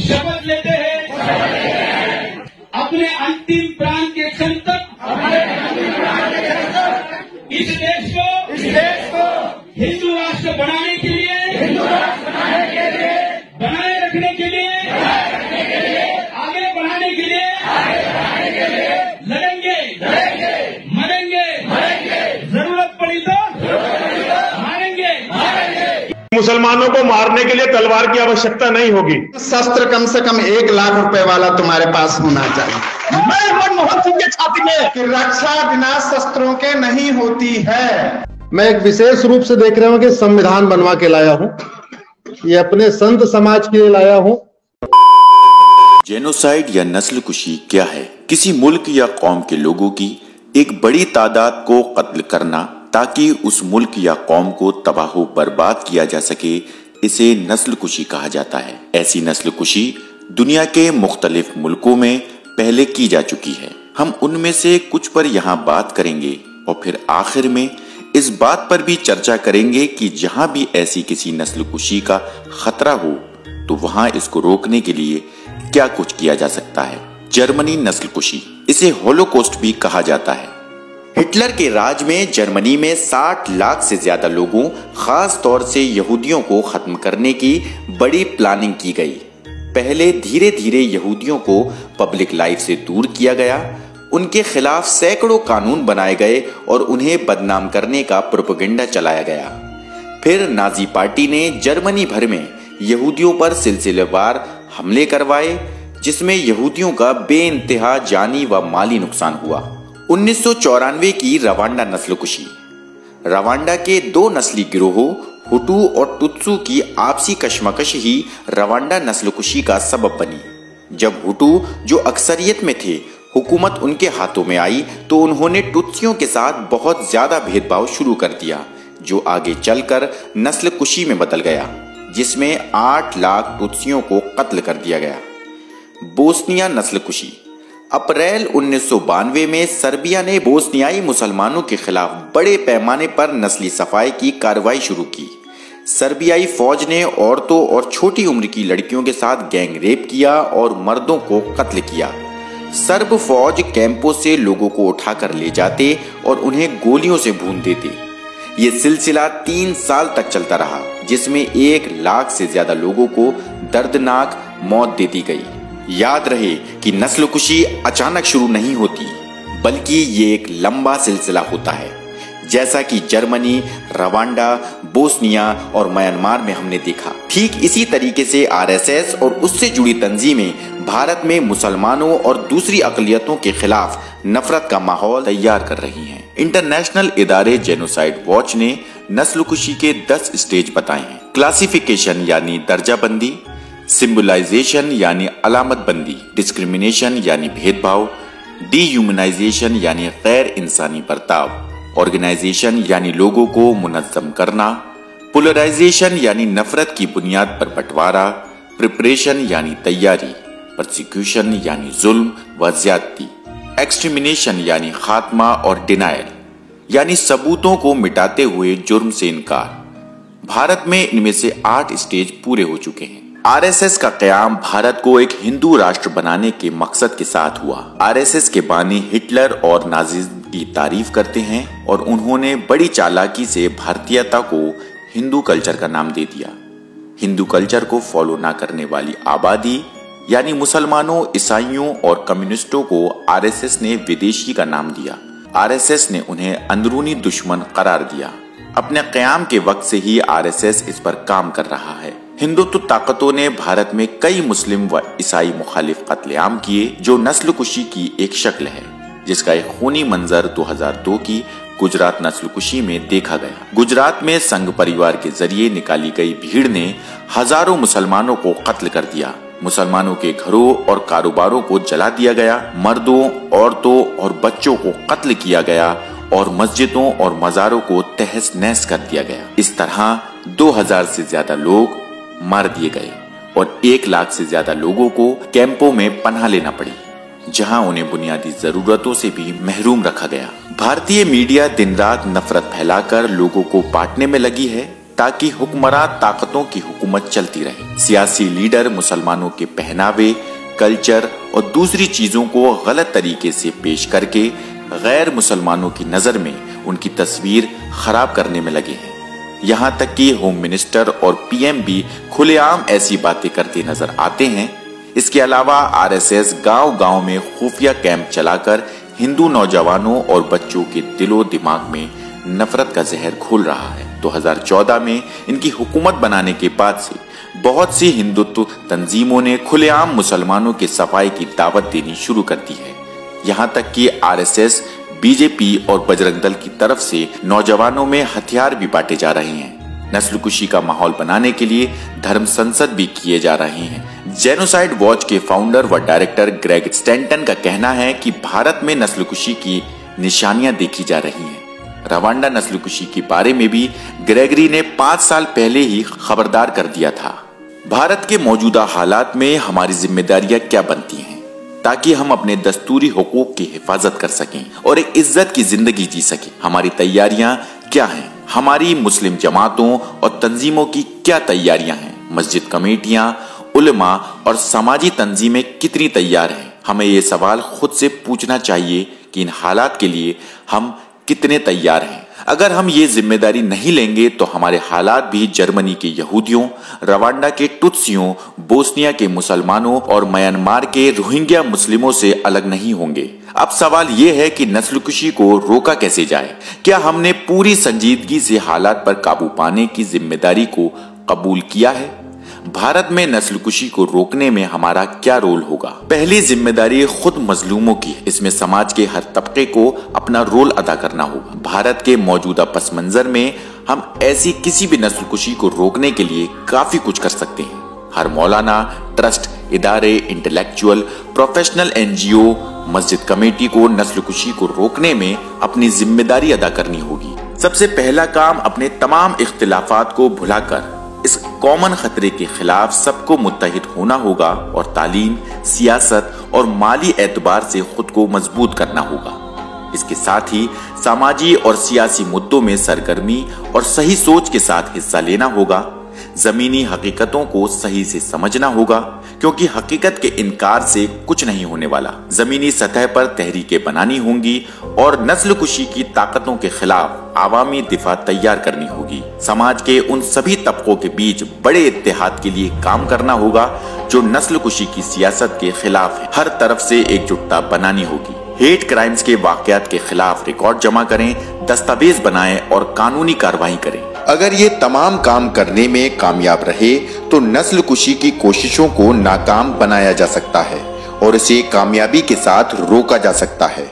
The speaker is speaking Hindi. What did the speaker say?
शपथ लेते हैं अपने अंतिम प्राण के क्षण तक इस देश को हिंदू राष्ट्र बनाने के लिए बनाए रखने के लिए आगे बढ़ाने के लिए लड़ेंगे मरेंगे जरूरत पड़ी तो मारेंगे। मुसलमानों को मारने के लिए तलवार की आवश्यकता नहीं होगी, शस्त्र कम से कम 1 लाख रुपए वाला तुम्हारे पास होना चाहिए। मैं मनमोहन सिंह के छाती में कि रक्षा बिना शस्त्रों के नहीं होती है। मैं एक विशेष रूप से देख रहा हूं कि संविधान बनवा के लाया हूं, ये अपने संत समाज के लिए लाया हूं। जेनोसाइड या नस्लकुशी क्या है? किसी मुल्क या कौम के लोगों की एक बड़ी तादाद को कत्ल करना ताकि उस मुल्क या कौम को तबाह बर्बाद किया जा सके, इसे नस्लकुशी कहा जाता है। ऐसी नस्लकुशी दुनिया के मुख्तलिफ मुल्कों में पहले की जा चुकी है। हम उनमें से कुछ पर यहाँ बात करेंगे और फिर आखिर में इस बात पर भी चर्चा करेंगे कि जहां भी ऐसी किसी नस्लकुशी का खतरा हो तो वहां इसको रोकने के लिए क्या कुछ किया जा सकता है। जर्मनी नस्लकुशी, इसे होलोकॉस्ट भी कहा जाता है। हिटलर के राज में जर्मनी में 60 लाख से ज्यादा लोगों, खास तौर से यहूदियों को खत्म करने की बड़ी प्लानिंग की गई। पहले धीरे धीरे यहूदियों को पब्लिक लाइफ से दूर किया गया, उनके खिलाफ सैकड़ों कानून बनाए गए और उन्हें बदनाम करने का प्रोपेगेंडा चलाया गया। फिर नाजी पार्टी ने जर्मनी भर में यहूदियों पर सिलसिलेवार हमले करवाए, जिसमें यहूदियों का बेइंतहा जानी व माली नुकसान हुआ। 1994 की रवांडा नस्लकुशी। रवांडा के 2 नस्ली गिरोहों हुटू और टुत्सू की आपसी कशमकश ही रवांडा नस्लकुशी का सबब बनी। जब हुटू, जो अक्सरियत में थे, हुकूमत उनके हाथों में आई तो उन्होंने टुत्सियों के साथ बहुत ज्यादा भेदभाव शुरू कर दिया, जो आगे चलकर नस्लकुशी में बदल गया, जिसमें 8 लाख टुत्सियों को कत्ल कर दिया गया। बोस्निया नस्लकुशी। अप्रैल 1992 में सर्बिया ने बोस्नियाई मुसलमानों के खिलाफ बड़े पैमाने पर नस्ली सफाई की कार्रवाई शुरू की। सर्बियाई फौज ने औरतों और छोटी उम्र की लड़कियों के साथ गैंग रेप किया और मर्दों को कत्ल किया। सर्ब फौज कैंपों से लोगों को उठाकर ले जाते और उन्हें गोलियों से भून देते। ये सिलसिला 3 साल तक चलता रहा, जिसमें 1 लाख से ज्यादा लोगों को दर्दनाक मौत दे दी गई। याद रहे कि नस्लकुशी अचानक शुरू नहीं होती, बल्कि ये एक लंबा सिलसिला होता है, जैसा कि जर्मनी, रवांडा, बोस्निया और म्यांमार में हमने देखा। ठीक इसी तरीके से आरएसएस और उससे जुड़ी तंजीमें भारत में मुसलमानों और दूसरी अक़लियतों के खिलाफ नफरत का माहौल तैयार कर रही हैं। इंटरनेशनल इदारे जेनोसाइड वॉच ने नस्लकुशी के 10 स्टेज बताए हैं। क्लासिफिकेशन यानी दर्जाबंदी, सिंबलाइजेशन यानी अलामत बंदी, डिस्क्रिमिनेशन यानी भेदभाव, डीह्यूमनाइजेशन यानी गैर इंसानी बर्ताव, ऑर्गेनाइजेशन यानी लोगों को मुनज़्ज़म करना, पोलराइजेशन यानी नफरत की बुनियाद पर बंटवारा, प्रिपरेशन यानी तैयारी, प्रोसिक्यूशन यानी जुल्म व ज्यादती, एक्सटर्मिनेशन यानी खात्मा और डिनायल यानी सबूतों को मिटाते हुए जुर्म से इनकार। भारत में इनमें से 8 स्टेज पूरे हो चुके हैं। आरएसएस का क़याम भारत को एक हिंदू राष्ट्र बनाने के मकसद के साथ हुआ। आरएसएस के बानी हिटलर और नाज़िज़्म की तारीफ करते हैं और उन्होंने बड़ी चालाकी से भारतीयता को हिंदू कल्चर का नाम दे दिया। हिंदू कल्चर को फॉलो ना करने वाली आबादी यानी मुसलमानों, ईसाइयों और कम्युनिस्टों को आरएसएस ने विदेशी का नाम दिया। आरएसएस ने उन्हें अंदरूनी दुश्मन करार दिया। अपने क़याम के वक्त से ही आरएसएस इस पर काम कर रहा है। हिंदुत्व ताकतों ने भारत में कई मुस्लिम व ईसाई मुखालिफ कत्लेआम किए, जो नस्लकुशी की एक शक्ल है, जिसका एक खूनी मंजर 2002 की गुजरात नस्लकुशी में देखा गया। गुजरात में संघ परिवार के जरिए निकाली गई भीड़ ने हजारों मुसलमानों को कत्ल कर दिया। मुसलमानों के घरों और कारोबारों को जला दिया गया, मर्दों, औरतों और बच्चों को कत्ल किया गया और मस्जिदों और मज़ारों को तहस नहस कर दिया गया। इस तरह 2000 से ज्यादा लोग मार दिए गए और 1 लाख से ज्यादा लोगों को कैंपों में पनाह लेना पड़ी, जहां उन्हें बुनियादी जरूरतों से भी महरूम रखा गया। भारतीय मीडिया दिन रात नफरत फैलाकर लोगों को बांटने में लगी है। ताकि हुक्मरान ताकतों की हुकूमत चलती रहे। सियासी लीडर मुसलमानों के पहनावे, कल्चर और दूसरी चीजों को गलत तरीके से पेश करके गैर मुसलमानों की नजर में उनकी तस्वीर खराब करने में लगे हैं। यहाँ तक कि होम मिनिस्टर और पीएम भी खुलेआम ऐसी बातें करते नजर आते हैं। इसके अलावा आरएसएस गांव-गांव में खुफिया कैंप चलाकर हिंदू नौजवानों और बच्चों के दिलो दिमाग में नफरत का जहर घोल रहा है। 2014 में इनकी हुकूमत बनाने के बाद से बहुत सी हिंदुत्व तंजीमों ने खुलेआम मुसलमानों के सफाई की दावत देनी शुरू कर दी है। यहाँ तक कि आरएसएस, बीजेपी और बजरंग दल की तरफ से नौजवानों में हथियार भी बांटे जा रहे हैं। नस्लकुशी का माहौल बनाने के लिए धर्म संसद भी किए जा रहे हैं। जेनोसाइड वॉच के फाउंडर व डायरेक्टर ग्रेग स्टैंटन का कहना है कि भारत में नस्लकुशी की निशानियां देखी जा रही हैं। रवांडा नस्लकुशी के बारे में भी ग्रेगरी ने 5 साल पहले ही खबरदार कर दिया था। भारत के मौजूदा हालात में हमारी जिम्मेदारियां क्या बनती हैं ताकि हम अपने दस्तूरी हुकूक की हिफाजत कर सकें और एक इज्जत की जिंदगी जी सकें। हमारी तैयारियां क्या हैं? हमारी मुस्लिम जमातों और तंजीमों की क्या तैयारियां हैं? मस्जिद कमेटियां, उलमा और समाजी तंजीमें कितनी तैयार हैं? हमें ये सवाल खुद से पूछना चाहिए कि इन हालात के लिए हम कितने तैयार हैं। अगर हम ये जिम्मेदारी नहीं लेंगे तो हमारे हालात भी जर्मनी के यहूदियों, रवांडा के टुत्सियों, बोस्निया के मुसलमानों और म्यांमार के रोहिंग्या मुस्लिमों से अलग नहीं होंगे। अब सवाल ये है कि नस्लकुशी को रोका कैसे जाए। क्या हमने पूरी संजीदगी से हालात पर काबू पाने की जिम्मेदारी को कबूल किया है? भारत में नस्लकुशी को रोकने में हमारा क्या रोल होगा? पहली जिम्मेदारी खुद मजलूमों की है। इसमें समाज के हर तबके को अपना रोल अदा करना होगा। भारत के मौजूदा पस मंजर में हम ऐसी किसी भी नस्लकुशी को रोकने के लिए काफी कुछ कर सकते हैं। हर मौलाना, ट्रस्ट, इदारे, इंटेलेक्चुअल, प्रोफेशनल एनजीओ, मस्जिद कमेटी को नस्लकुशी को रोकने में अपनी जिम्मेदारी अदा करनी होगी। सबसे पहला काम अपने तमाम इख्तिलाफात को भुलाकर इस कॉमन खतरे के खिलाफ सबको मुत्तहिद होना होगा और तालीम, सियासत और माली एतबार से खुद को मजबूत करना होगा। इसके साथ ही सामाजी और सियासी मुद्दों में सरगर्मी और सही सोच के साथ हिस्सा लेना होगा। जमीनी हकीकतों को सही से समझना होगा क्योंकि हकीकत के इनकार से कुछ नहीं होने वाला। जमीनी सतह पर तहरीकें बनानी होंगी और नस्लकुशी की ताकतों के खिलाफ आवामी दिफा तैयार करनी होगी। समाज के उन सभी तबकों के बीच बड़े इत्तेहाद के लिए काम करना होगा जो नस्लकुशी की सियासत के खिलाफ है। हर तरफ से एकजुटता बनानी होगी। हेट क्राइम्स के वाकयात के खिलाफ रिकॉर्ड जमा करें, दस्तावेज बनाएं और कानूनी कार्रवाई करें। अगर ये तमाम काम करने में कामयाब रहे तो नस्लकुशी की कोशिशों को नाकाम बनाया जा सकता है और इसे कामयाबी के साथ रोका जा सकता है।